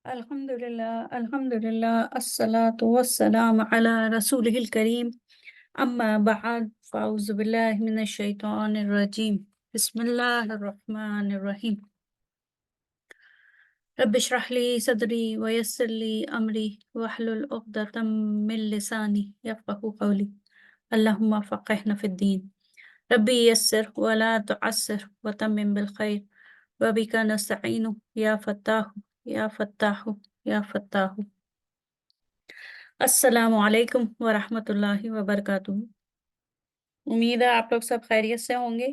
الحمد لله الصلاة والسلام على رسوله الكريم أما بعد فأعوذ بالله من الشيطان الرجيم بسم الله الرحمن الرحيم رب اشرح لي صدري ويسر لي أمري واحلل عقدة من لساني يفقهوا قولي اللهم فقهنا في الدين ربي يسر ولا تعسر وتمم بالخير وبك نستعين يا فتاح يا فتاح یا فتاح. السلام علیکم ورحمۃ اللہ وبرکاتہ. امید ہے آپ لوگ سب خیریت سے ہوں گے.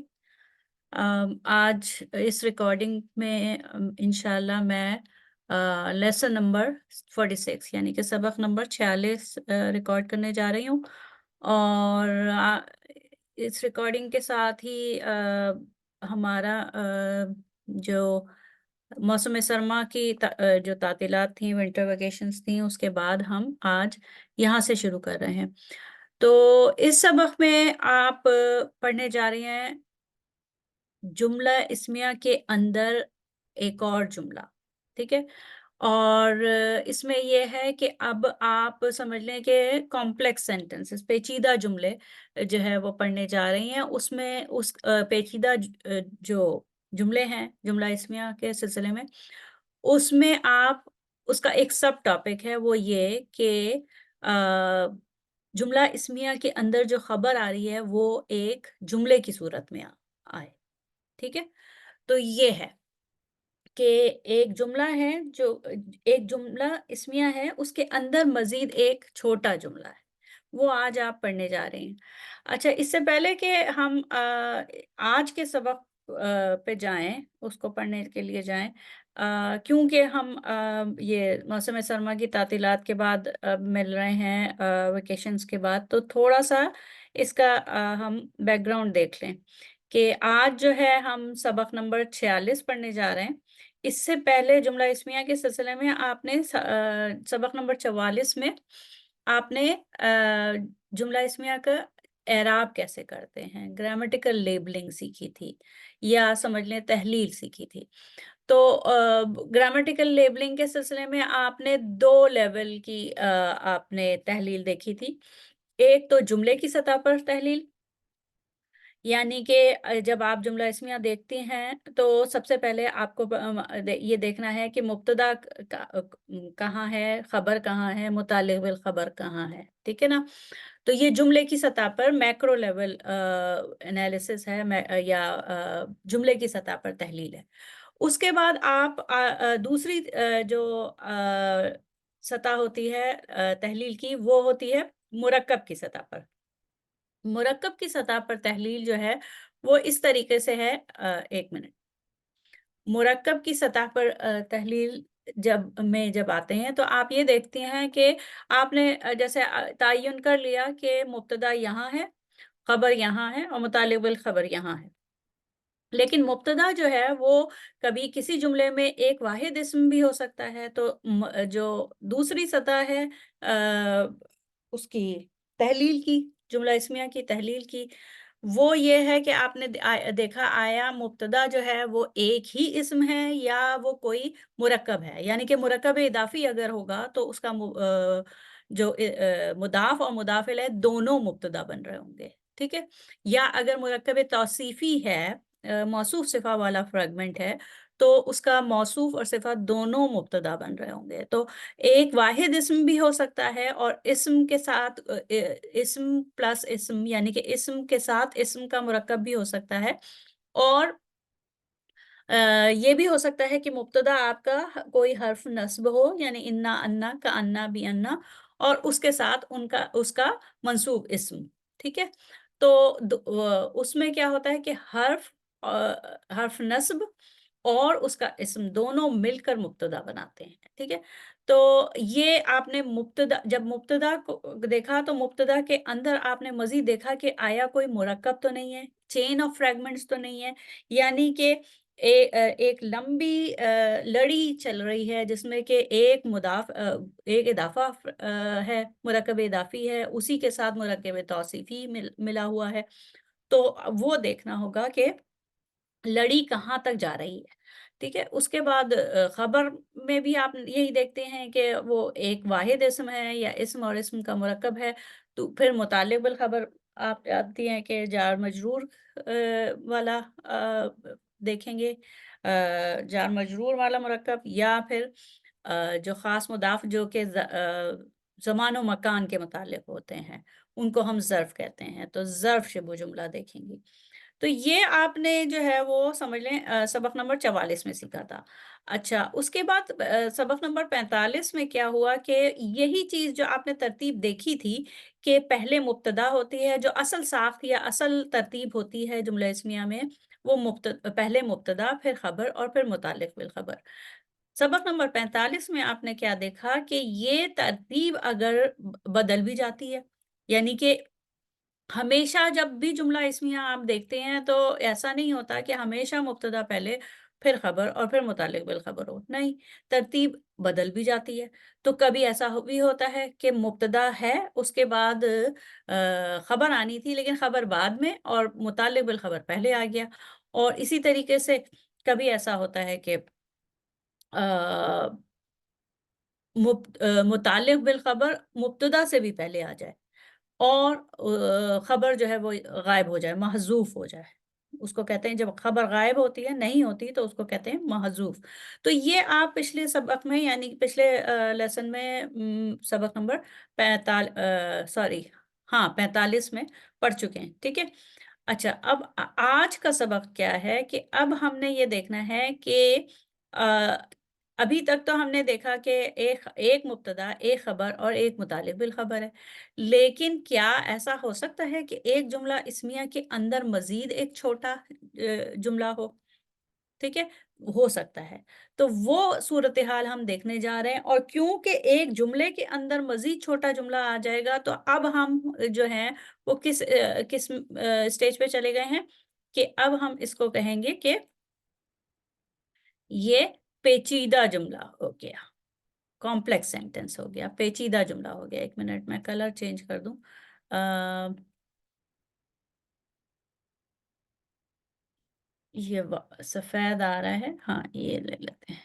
آج اس ریکارڈنگ میں انشاءاللہ میں لیسن نمبر 46 یعنی کہ سبق نمبر 46 ریکارڈ کرنے جا رہی ہوں، اور اس ریکارڈنگ کے ساتھ ہی ہمارا جو موسم سرما کی جو تعطیلات تھیں، ونٹر ویکیشنز تھیں، اس کے بعد ہم آج یہاں سے شروع کر رہے ہیں. تو اس سبق میں آپ پڑھنے جا رہے ہیں جملہ اسمیہ کے اندر ایک اور جملہ، ٹھیک ہے. اور اس میں یہ ہے کہ اب آپ سمجھ لیں کہ کمپلیکس سینٹنسز، پیچیدہ جملے جو ہے وہ پڑھنے جا رہی ہیں. اس میں اس پیچیدہ جو جملے ہیں جملہ اسمیہ کے سلسلے میں، اس میں آپ اس کا ایک سب ٹاپک ہے، وہ یہ کہ جملہ اسمیہ کے اندر جو خبر آ رہی ہے وہ ایک جملے کی صورت میں آئے. ٹھیک ہے. تو یہ ہے کہ ایک جملہ ہے، جو ایک جملہ اسمیہ ہے، اس کے اندر مزید ایک چھوٹا جملہ ہے، وہ آج آپ پڑھنے جا رہے ہیں. اچھا، اس سے پہلے کہ ہم آج کے سبق پہ جائیں، اس کو پڑھنے کے لیے جائیں، کیونکہ ہم یہ موسم سرما کی تعطیلات کے بعد مل رہے ہیں، ویکیشنز کے بعد، تو تھوڑا سا اس کا ہم بیک گراؤنڈ دیکھ لیں کہ آج جو ہے ہم سبق نمبر 46 پڑھنے جا رہے ہیں. اس سے پہلے جملہ اسمیہ کے سلسلے میں آپ نے سبق نمبر 44 میں آپ نے جملہ اسمیہ کا اعراب کیسے کرتے ہیں، گرامیٹیکل لیبلنگ سیکھی تھی، یا سمجھ لیں تحلیل سیکھی تھی. تو گرامیٹیکل لیبلنگ کے سلسلے میں آپ نے 2 لیول کی آپ نے تحلیل دیکھی تھی. ایک تو جملے کی سطح پر تحلیل، یعنی کہ جب آپ جملہ اسمیہ دیکھتے ہیں تو سب سے پہلے آپ کو یہ دیکھنا ہے کہ مبتدا کہاں ہے، خبر کہاں ہے، متعلق بالخبر کہاں ہے. ٹھیک ہے نا. تو یہ جملے کی سطح پر میکرو لیول انالیسس ہے، یا جملے کی سطح پر تحلیل ہے. اس کے بعد آپ دوسری جو سطح ہوتی ہے تحلیل کی، وہ ہوتی ہے مرکب کی سطح پر. مرکب کی سطح پر تحلیل جو ہے وہ اس طریقے سے ہے. ایک منٹ. مرکب کی سطح پر تحلیل جب آتے ہیں تو آپ یہ دیکھتے ہیں کہ آپ نے جیسے تعین کر لیا کہ مبتدا یہاں ہے، خبر یہاں ہے، اور متعلق بالخبر یہاں ہے. لیکن مبتدا جو ہے وہ کبھی کسی جملے میں ایک واحد اسم بھی ہو سکتا ہے. تو جو دوسری سطح ہے اس کی تحلیل کی، جملہ اسمیہ کی تحلیل کی، وہ یہ ہے کہ آپ نے دیکھا آیا مبتدا جو ہے وہ ایک ہی اسم ہے یا وہ کوئی مرکب ہے. یعنی کہ مرکب اضافی اگر ہوگا تو اس کا جو مضاف اور مضاف الیہ دونوں مبتدا بن رہے ہوں گے. ٹھیک ہے. یا اگر مرکب توصیفی ہے، موصوف صفہ والا فریگمنٹ ہے، تو اس کا موصوف اور صفہ دونوں مبتدا بن رہے ہوں گے. تو ایک واحد اسم بھی ہو سکتا ہے، اور اسم کے ساتھ اسم پلس اسم، یعنی کہ اسم کے ساتھ اسم کا مرکب بھی ہو سکتا ہے. اور یہ بھی ہو سکتا ہے کہ مبتدا آپ کا کوئی حرف نصب ہو، یعنی انا، انا کا، انا بھی انا، اور اس کے ساتھ اس کا منصوب اسم. ٹھیک ہے. تو اس میں کیا ہوتا ہے کہ حرف نصب اور اس کا اسم دونوں مل کر مبتدا بناتے ہیں. ٹھیک ہے. تو یہ آپ نے جب مبتدا کو دیکھا تو مبتدا کے اندر آپ نے مزید دیکھا کہ آیا کوئی مرکب تو نہیں ہے، چین آف فریگمنٹس تو نہیں ہے. یعنی کہ ایک لمبی لڑی چل رہی ہے جس میں کہ ایک اضافہ ہے، مرکب اضافی ہے، اسی کے ساتھ مرکب توصیفی ملا ہوا ہے. تو وہ دیکھنا ہوگا کہ لڑی کہاں تک جا رہی ہے. ٹھیک ہے. اس کے بعد خبر میں بھی آپ یہی دیکھتے ہیں کہ وہ ایک واحد اسم ہے یا اسم اور اسم کا مرکب ہے. تو پھر متعلق بالخبر آپ جانتی ہیں کہ جار مجرور والا دیکھیں گے، جار مجرور والا مرکب، یا پھر جو خاص مضاف جو کہ زمان و مکان کے متعلق ہوتے ہیں ان کو ہم ظرف کہتے ہیں. تو ظرف شبہ جملہ دیکھیں گی. تو یہ آپ نے جو ہے وہ سمجھ لیں سبق نمبر 44 میں سیکھا تھا. اچھا، اس کے بعد سبق نمبر 45 میں کیا ہوا کہ یہی چیز جو آپ نے ترتیب دیکھی تھی کہ پہلے مبتدا ہوتی ہے، جو اصل ساخت یا اصل ترتیب ہوتی ہے جملہ اسمیہ میں، وہ پہلے مبتدا، پھر خبر اور پھر متعلق بالخبر. سبق نمبر 45 میں آپ نے کیا دیکھا کہ یہ ترتیب اگر بدل بھی جاتی ہے، یعنی کہ ہمیشہ جب بھی جملہ اسمیہ آپ دیکھتے ہیں تو ایسا نہیں ہوتا کہ ہمیشہ مبتدا پہلے پھر خبر اور پھر متعلق بالخبر ہو. نہیں، ترتیب بدل بھی جاتی ہے. تو کبھی ایسا بھی ہوتا ہے کہ مبتدا ہے، اس کے بعد خبر آنی تھی لیکن خبر بعد میں اور متعلق بالخبر پہلے آ گیا. اور اسی طریقے سے کبھی ایسا ہوتا ہے کہ متعلق بالخبر مبتدا سے بھی پہلے آ جائے اور خبر جو ہے وہ غائب ہو جائے، محذوف ہو جائے. اس کو کہتے ہیں جب خبر غائب ہوتی ہے، نہیں ہوتی، تو اس کو کہتے ہیں محذوف. تو یہ آپ پچھلے سبق میں یعنی پچھلے لیسن میں سبق نمبر 45 میں پڑھ چکے ہیں. ٹھیک ہے. اچھا، اب آج کا سبق کیا ہے کہ اب ہم نے یہ دیکھنا ہے کہ ابھی تک تو ہم نے دیکھا کہ ایک مبتدا، ایک خبر اور ایک متعلق بالخبر ہے. لیکن کیا ایسا ہو سکتا ہے کہ ایک جملہ اسمیہ کے اندر مزید ایک چھوٹا جملہ ہو؟ ٹھیک ہے، ہو سکتا ہے. تو وہ صورتحال ہم دیکھنے جا رہے ہیں. اور کیونکہ ایک جملے کے اندر مزید چھوٹا جملہ آ جائے گا تو اب ہم جو ہیں وہ کس اسٹیج پہ چلے گئے ہیں کہ اب ہم اس کو کہیں گے کہ یہ پیچیدہ جملہ ہو گیا، کمپلیکس سینٹنس ہو گیا، پیچیدہ جملہ ہو گیا. ایک منٹ میں کلر چینج کر دوں. یہ سفید آ رہا ہے، ہاں یہ لے لیتے ہیں.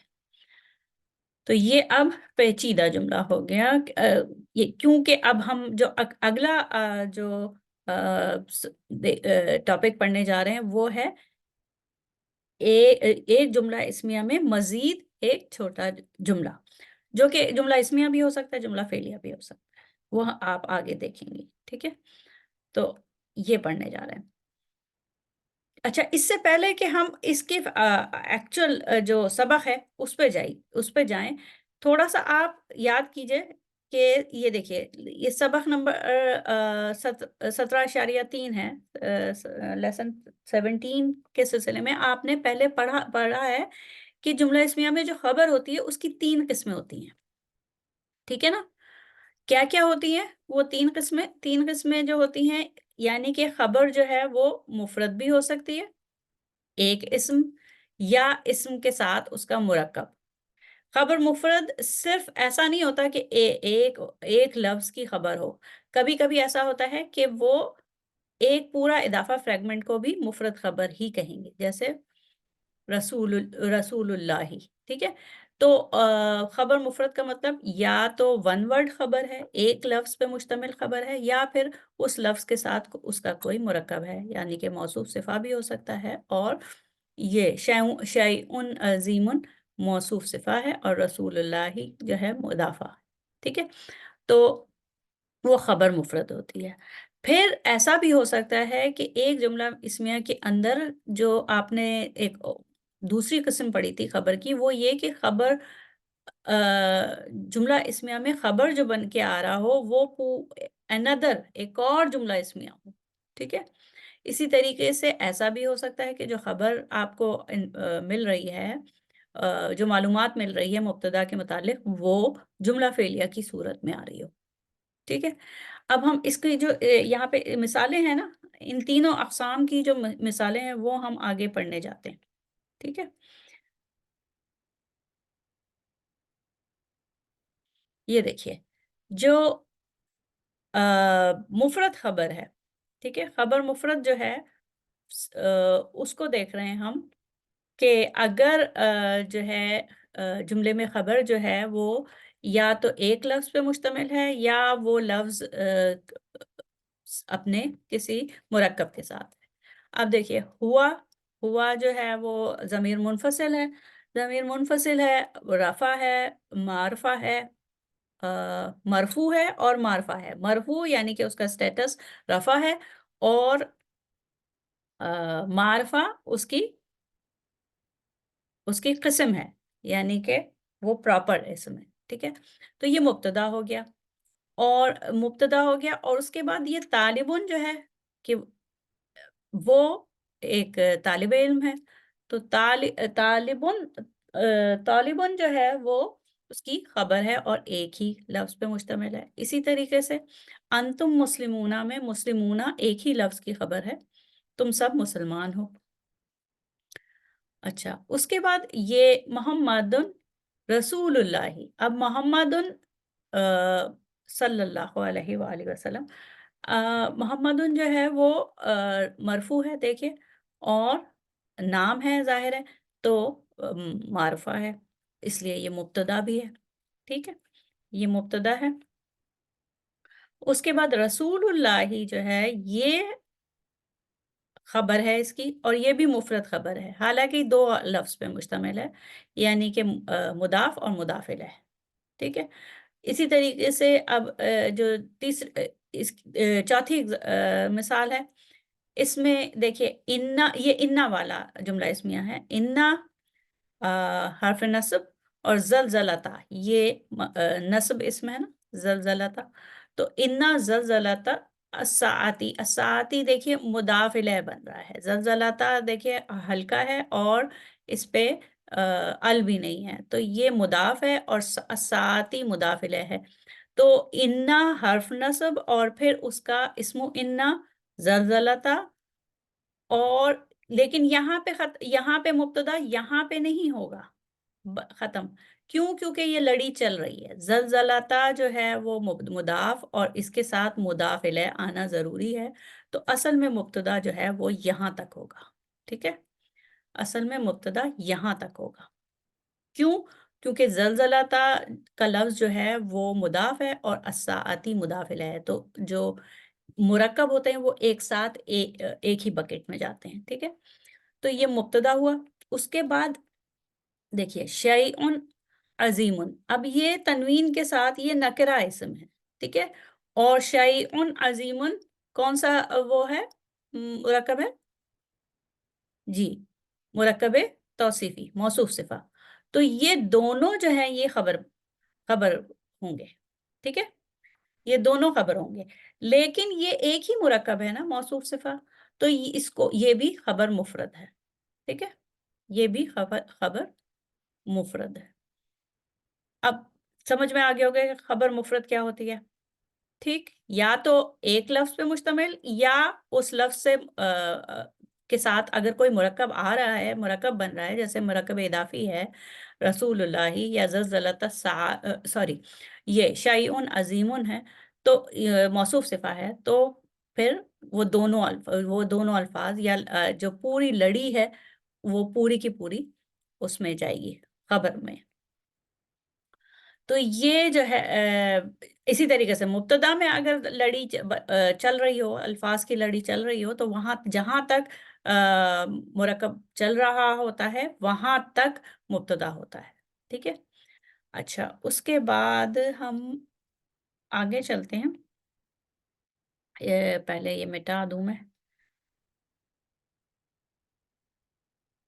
تو یہ اب پیچیدہ جملہ ہو گیا. یہ کیونکہ اب ہم جو اگلا جو ٹاپک پڑھنے جا رہے ہیں وہ ہے ایک جملہ اسمیہ میں مزید ایک چھوٹا جملہ، جو کہ جملہ اسمیہ بھی ہو سکتا ہے، جملہ فعلیہ بھی ہو سکتا ہے. وہ آپ آگے دیکھیں گے. ٹھیک ہے، تو یہ پڑھنے جا رہے ہیں. اچھا، اس سے پہلے کہ ہم اس کے ایکچوئل جو سبق ہے اس پہ جائیں، تھوڑا سا آپ یاد کیجئے کہ یہ دیکھیے، یہ سبق نمبر 17.3 ہے. لیسن 17 کے سلسلے میں آپ نے پہلے پڑھا ہے کہ جملہ اسمیہ میں جو خبر ہوتی ہے اس کی 3 قسمیں ہوتی ہیں. ٹھیک ہے نا؟ کیا کیا ہوتی ہیں وہ 3 قسمیں جو ہوتی ہیں؟ یعنی کہ خبر جو ہے وہ مفرد بھی ہو سکتی ہے، ایک اسم یا اسم کے ساتھ اس کا مرکب. خبر مفرد صرف ایسا نہیں ہوتا کہ ایک لفظ کی خبر ہو. کبھی کبھی ایسا ہوتا ہے کہ وہ ایک پورا اضافہ فریگمنٹ کو بھی مفرد خبر ہی کہیں گے، جیسے رسول اللہ. ٹھیک ہے. تو خبر مفرد کا مطلب یا تو ون ورڈ خبر ہے، ایک لفظ پہ مشتمل خبر ہے، یا پھر اس لفظ کے ساتھ اس کا کوئی مرکب ہے، یعنی کہ موصوف صفہ بھی ہو سکتا ہے. اور یہ شیئن عظیم موصوف صفہ ہے اور رسول اللہ جو ہے مضافہ. ٹھیک ہے. تو وہ خبر مفرد ہوتی ہے. پھر ایسا بھی ہو سکتا ہے کہ ایک جملہ اسمیہ کے اندر جو آپ نے ایک دوسری قسم پڑھی تھی خبر کی، وہ یہ کہ خبر جملہ اسمیہ میں خبر جو بن کے آ رہا ہو وہ ایک اور جملہ اسمیہ ہو. ٹھیک ہے. اسی طریقے سے ایسا بھی ہو سکتا ہے کہ جو خبر آپ کو مل رہی ہے، جو معلومات مل رہی ہے مبتدا کے متعلق، وہ جملہ فعلیہ کی صورت میں آ رہی ہو. ٹھیک ہے. اب ہم اس کی جو یہاں پہ مثالیں ہیں نا، ان تینوں اقسام کی جو مثالیں ہیں وہ ہم آگے پڑھنے جاتے ہیں. ٹھیک ہے. یہ دیکھیے، جو مفرد خبر ہے، ٹھیک ہے، خبر مفرد جو ہے اس کو دیکھ رہے ہیں ہم کہ اگر جو ہے جملے میں خبر جو ہے وہ یا تو ایک لفظ پہ مشتمل ہے یا وہ لفظ اپنے کسی مرکب کے ساتھ ہے۔ اب دیکھیے ہوا جو ہے وہ ضمیر منفصل ہے، ضمیر منفصل ہے، رفع ہے، معرفہ ہے، مرفوع ہے اور معرفہ ہے۔ مرفوع یعنی کہ اس کا سٹیٹس رفع ہے، اور معرفہ اس کی قسم ہے، یعنی کہ وہ پراپر اسم ہے، ٹھیک ہے۔ تو یہ مبتدا ہو گیا، اور اس کے بعد یہ طالبن جو ہے کہ وہ ایک طالب علم ہے، تو طالبن جو ہے وہ اس کی خبر ہے اور ایک ہی لفظ پہ مشتمل ہے۔ اسی طریقے سے انتم مسلمونہ میں مسلمونہ ایک ہی لفظ کی خبر ہے، تم سب مسلمان ہو۔ اچھا، اس کے بعد یہ محمد رسول اللہ، اب محمد صلی اللہ علیہ وآلہ وسلم، محمد جو ہے وہ مرفوع ہے، دیکھیں، اور نام ہے، ظاہر ہے، تو معرفہ ہے، اس لیے یہ مبتدا بھی ہے، ٹھیک ہے، یہ مبتدا ہے۔ اس کے بعد رسول اللہ جو ہے یہ خبر ہے اس کی، اور یہ بھی مفرد خبر ہے، حالانکہ دو لفظ پہ مشتمل ہے، یعنی کہ مضاف اور مضاف الیہ، ٹھیک ہے۔ اسی طریقے سے اب جو چوتھی مثال ہے، اس میں دیکھیے یہ انا والا جملہ اسمیہ ہے، انا حرف نصب، اور زلزلتا یہ نصب اسم ہے نا، زلزلتا، تو انا زلزلتا الساعتی دیکھیے مضاف الیہ بن رہا ہے، زلزلتا دیکھیے ہلکا ہے اور اس پہ ال بھی نہیں ہے، تو یہ مضاف ہے، اور الساعتی مضاف الیہ ہے، تو انا حرف نصب اور پھر اس کا اسم انا زلزلتا، اور لیکن یہاں پہ مبتدا یہاں پہ نہیں ہوگا، ختم، کیونکہ یہ لڑی چل رہی ہے، زلزلتا جو ہے وہ مضاف اور اس کے ساتھ مضاف الیہ آنا ضروری ہے، تو اصل میں مبتدا جو ہے وہ یہاں تک ہوگا، ٹھیک ہے، اصل میں مبتدا یہاں تک ہوگا، کیونکہ زلزلتا کا لفظ جو ہے وہ مضاف ہے اور الساعتی مضاف الیہ ہے، تو جو مرکب ہوتے ہیں وہ ایک ساتھ ایک ہی بکٹ میں جاتے ہیں، ٹھیک ہے، تو یہ مبتدا ہوا۔ اس کے بعد دیکھیے شیئن عظیم، اب یہ تنوین کے ساتھ یہ نکرہ اسم ہے، ٹھیک ہے، اور شیئن عظیم کون سا وہ ہے، مرکب ہے، جی، مرکب توصیفی، موصوف صفہ، تو یہ دونوں جو ہیں یہ خبر ہوں گے، ٹھیک ہے، یہ دونوں خبر ہوں گے، لیکن یہ ایک ہی مرکب ہے نا، موصوف صفہ، تو یہ بھی خبر مفرد ہے، ٹھیک ہے، یہ بھی خبر مفرد ہے۔ اب سمجھ میں آگے ہوگا کہ خبر مفرد کیا ہوتی ہے، ٹھیک، یا تو ایک لفظ پہ مشتمل، یا اس لفظ سے کے ساتھ اگر کوئی مرکب آ رہا ہے، مرکب بن رہا ہے، جیسے مرکب اضافی ہے رسول اللہ، یا زلزلۃ سوری یہ شیئن عظیم ہے، تو موصوف صفہ ہے، تو پھر وہ دونوں الفاظ یا جو پوری لڑی ہے وہ پوری کی پوری اس میں جائے گی، خبر میں۔ تو یہ جو ہے اسی طریقے سے مبتدا میں اگر لڑی چل رہی ہو، الفاظ کی لڑی چل رہی ہو، تو وہاں جہاں تک مرکب چل رہا ہوتا ہے وہاں تک مبتدا ہوتا ہے، ٹھیک ہے۔ اچھا، اس کے بعد ہم آگے چلتے ہیں، پہلے یہ مٹا دوں میں،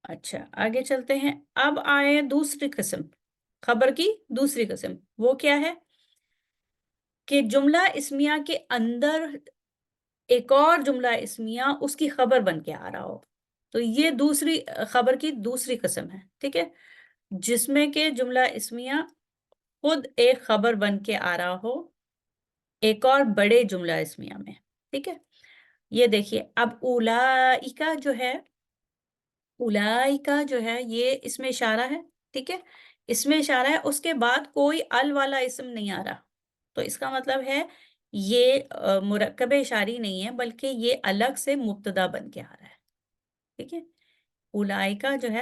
اچھا آگے چلتے ہیں، اب آئے دوسری قسم، خبر کی دوسری قسم، وہ کیا ہے کہ جملہ اسمیہ کے اندر ایک اور جملہ اسمیہ اس کی خبر بن کے آ رہا ہو، تو یہ دوسری خبر کی دوسری قسم ہے، ٹھیک ہے، جس میں کہ جملہ اسمیہ خود ایک خبر بن کے آ رہا ہو ایک اور بڑے جملہ اسمیہ میں، ٹھیک ہے۔ یہ دیکھیے اب اولائکا جو ہے یہ اس میں اشارہ ہے، ٹھیک ہے، اس میں اشارہ ہے، اس کے بعد کوئی ال والا اسم نہیں آ رہا، تو اس کا مطلب ہے یہ مرکب اشاری نہیں ہے، بلکہ یہ الگ سے مبتدا بن کے آ رہا ہے، ٹھیک ہے، اولائکا جو ہے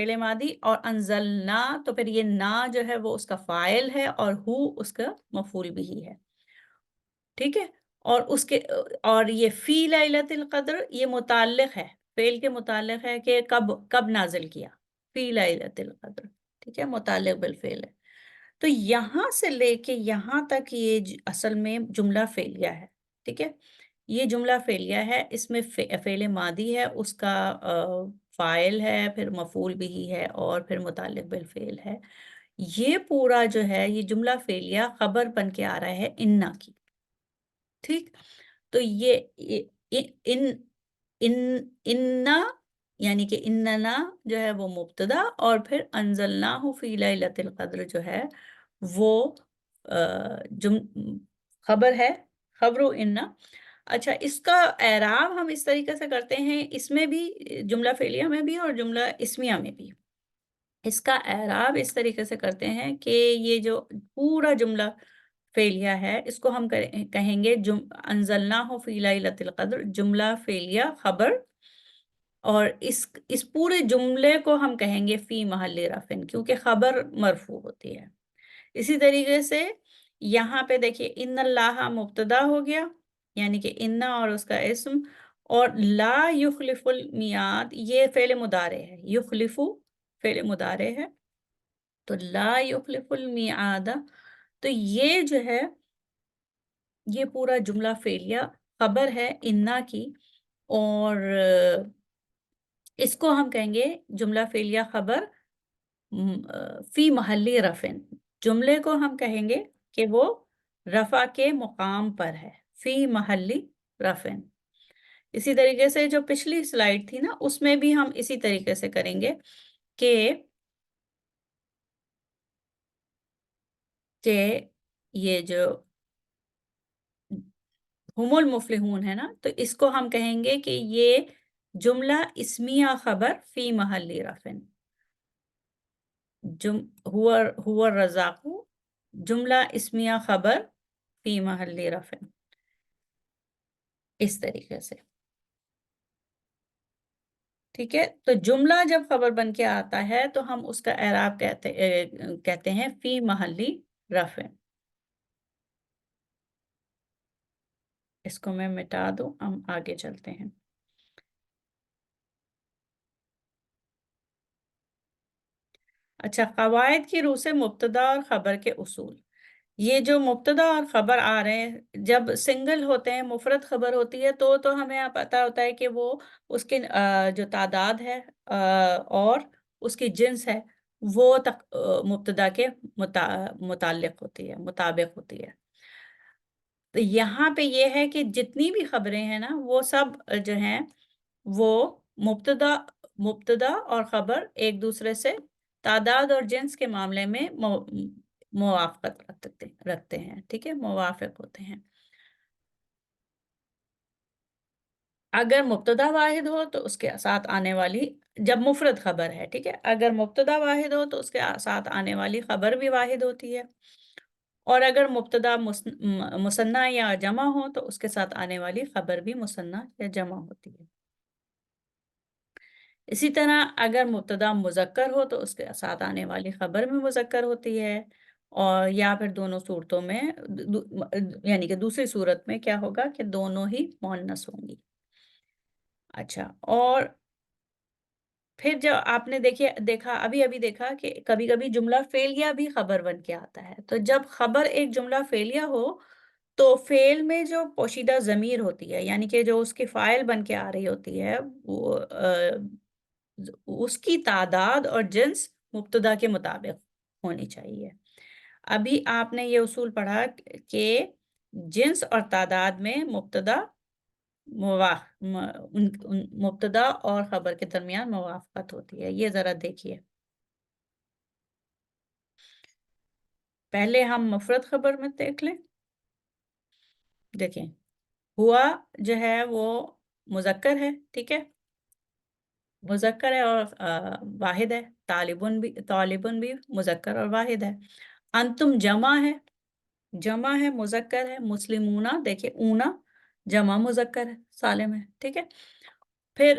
فعل ماضی، اور انزلنا تو پھر یہ نا جو ہے وہ اس کا فاعل ہے اور ہو اس کا مفعول بھی ہے، ٹھیک ہے؟ اور اس کے اور یہ فی لیلۃ القدر یہ متعلق ہے، فعل کے متعلق ہے کہ کب کب نازل کیا، فی لیلۃ القدر، ٹھیک ہے، متعلق بالفعل ہے۔ تو یہاں سے لے کے یہاں تک یہ اصل میں جملہ فعلیہ ہے، ٹھیک ہے؟ یہ جملہ فعلیہ ہے، اس میں فعل ماضی ہے، اس کا فاعل ہے، پھر مفعول بھی ہے، اور پھر متعلق بالفعل ہے۔ یہ پورا جو ہے یہ جملہ فعلیہ خبر بن کے آ رہا ہے انا کی، ٹھیک؟ تو یہ ان ان انا یعنی کہ اننا جو ہے وہ مبتدا، اور پھر انزلناہ فی لیلۃ القدر جو ہے وہ خبر ہے، خبر انا۔ اچھا، اس کا اعراب ہم اس طریقے سے کرتے ہیں، اس میں بھی جملہ فعلیہ میں بھی اور جملہ اسمیہ میں بھی اس کا اعراب اس طریقے سے کرتے ہیں کہ یہ جو پورا جملہ فعلیہ ہے اس کو ہم کہیں گے انزلناہ فی لیلۃ القدر جملہ فعلیہ خبر، اور اس پورے جملے کو ہم کہیں گے فی محل رفع، کیونکہ خبر مرفوع ہوتی ہے۔ اسی طریقے سے یہاں پہ دیکھیے ان اللہ مبتدا ہو گیا، یعنی کہ انا اور اس کا اسم، اور لا یخلف المیعاد یہ فعل مضارع ہے، یخلف فعل مضارع ہے، تو لا یخلف المیعاد، تو یہ جو ہے یہ پورا جملہ فعلیہ خبر ہے انا کی، اور اس کو ہم کہیں گے جملہ فعلیہ خبر فی محلی رفع، جملے کو ہم کہیں گے کہ وہ رفع کے مقام پر ہے، فی محلی رفع۔ اسی طریقے سے جو پچھلی سلائیڈ تھی نا اس میں بھی ہم اسی طریقے سے کریں گے کہ یہ جو ہم المفلحون ہے نا، تو اس کو ہم کہیں گے کہ یہ جملہ اسمیہ خبر فی محلی رفع، ہوا الرزاق جملہ اسمیہ خبر فی محلی رفع، اس طریقے سے، ٹھیک ہے؟ تو جملہ جب خبر بن کے آتا ہے تو ہم اس کا اعراب کہتے ہیں فی محلی رفع۔ اس کو میں مٹا دوں، ہم آگے چلتے ہیں۔ اچھا، قواعد کی روح سے مبتدا اور خبر کے اصول، یہ جو مبتدا اور خبر آ رہے ہیں جب سنگل ہوتے ہیں، مفرد خبر ہوتی ہے تو ہمیں پتہ ہوتا ہے کہ وہ اس کے جو تعداد ہے اور اس کی جنس ہے وہ مبتدا کے متعلق ہوتی ہے، مطابق ہوتی ہے۔ تو یہاں پہ یہ ہے کہ جتنی بھی خبریں ہیں نا وہ سب جو ہیں وہ مبتدا اور خبر ایک دوسرے سے تعداد اور جنس کے معاملے میں موافقت رکھتے ہیں، ٹھیک ہے، موافق ہوتے ہیں۔ اگر مبتدا واحد ہو تو اس کے ساتھ آنے والی، جب مفرد خبر ہے، ٹھیک ہے، اگر مبتدا واحد ہو تو اس کے ساتھ آنے والی خبر بھی واحد ہوتی ہے، اور اگر مبتدا مثنیٰ یا جمع ہو تو اس کے ساتھ آنے والی خبر بھی مثنیٰ یا جمع ہوتی ہے۔ اسی طرح اگر مبتدا مذکر ہو تو اس کے ساتھ آنے والی خبر بھی مذکر ہوتی ہے، اور یا پھر دونوں صورتوں میں یعنی کہ دوسری صورت میں کیا ہوگا کہ دونوں ہی مؤنث ہوں گی۔ اچھا، اور پھر جو آپ نے ابھی دیکھا کہ کبھی کبھی جملہ فعلیہ بھی خبر بن کے آتا ہے، تو جب خبر ایک جملہ فعلیہ ہو تو فعل میں جو پوشیدہ ضمیر ہوتی ہے، یعنی کہ جو اس کی فاعل بن کے آ رہی ہوتی ہے، وہ اس کی تعداد اور جنس مبتدا کے مطابق ہونی چاہیے۔ ابھی آپ نے یہ اصول پڑھا کہ جنس اور تعداد میں مبتدا اور خبر کے درمیان موافقت ہوتی ہے، یہ ذرا دیکھیے۔ پہلے ہم مفرد خبر میں دیکھ لیں، دیکھیں ہوا جو ہے وہ مذکر ہے، ٹھیک ہے، مذکر ہے اور واحد ہے، طالبن بھی مذکر اور واحد ہے، انتم جمع ہے مذکر ہے، مسلمونا دیکھیں اونا جمع مذکر ہے، سالم ہے، ٹھیک ہے۔ پھر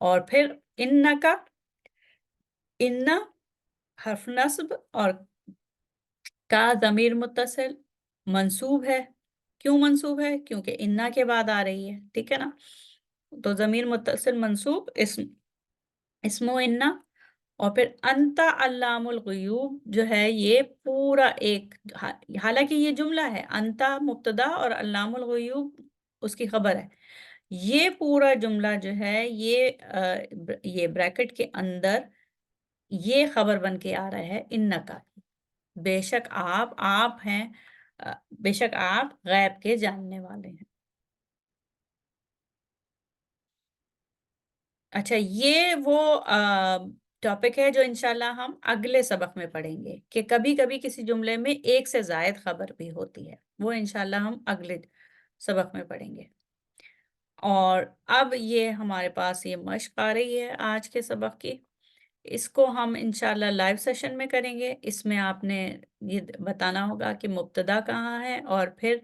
اور پھر ان کا، ان حرف نصب اور کا ضمیر متصل منصوب ہے. کیوں منصوب ہے؟ کیونکہ انا کے بعد آ رہی ہے. ٹھیک ہے نا. تو ضمیر متصل منصوب اسم و انا. اور پھر انت علام الغیوب جو ہے یہ پورا ایک، حالانکہ یہ جملہ ہے، انتا مبتدا اور علام الغیوب اس کی خبر ہے. یہ پورا جملہ جو ہے یہ بریکٹ کے اندر یہ خبر بن کے آ رہا ہے ان کا. بے شک آپ ہیں، بے شک آپ غیب کے جاننے والے ہیں. اچھا، یہ وہ ٹاپک ہے جو انشاءاللہ ہم اگلے سبق میں پڑھیں گے کہ کبھی کبھی کسی جملے میں ایک سے زائد خبر بھی ہوتی ہے. وہ انشاءاللہ ہم اگلے سبق میں پڑھیں گے. اور اب یہ ہمارے پاس یہ مشق آ رہی ہے آج کے سبق کی. اس کو ہم انشاءاللہ لائیو سیشن میں کریں گے. اس میں آپ نے یہ بتانا ہوگا کہ مبتدا کہاں ہے اور پھر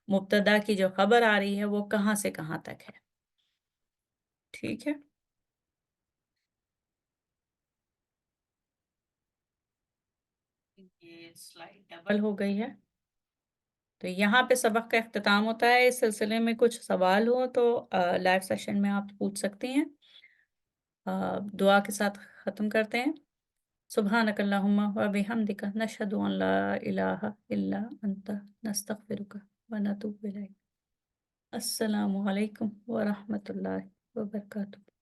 مبتدا کی جو خبر آ رہی ہے وہ کہاں سے کہاں تک ہے. ٹھیک ہے. یہ سلائڈ ڈبل ہو گئی ہے. تو یہاں پہ سبق کا اختتام ہوتا ہے. اس سلسلے میں کچھ سوال ہو تو لائیو سیشن میں آپ پوچھ سکتے ہیں. دعا کے ساتھ ختم کرتے ہیں. سبحانک اللہم و بحمدک نشہد ان لا الہ الا انت نستغفرک و نتوب الیک. السلام علیکم ورحمۃ اللہ وبرکاتہ.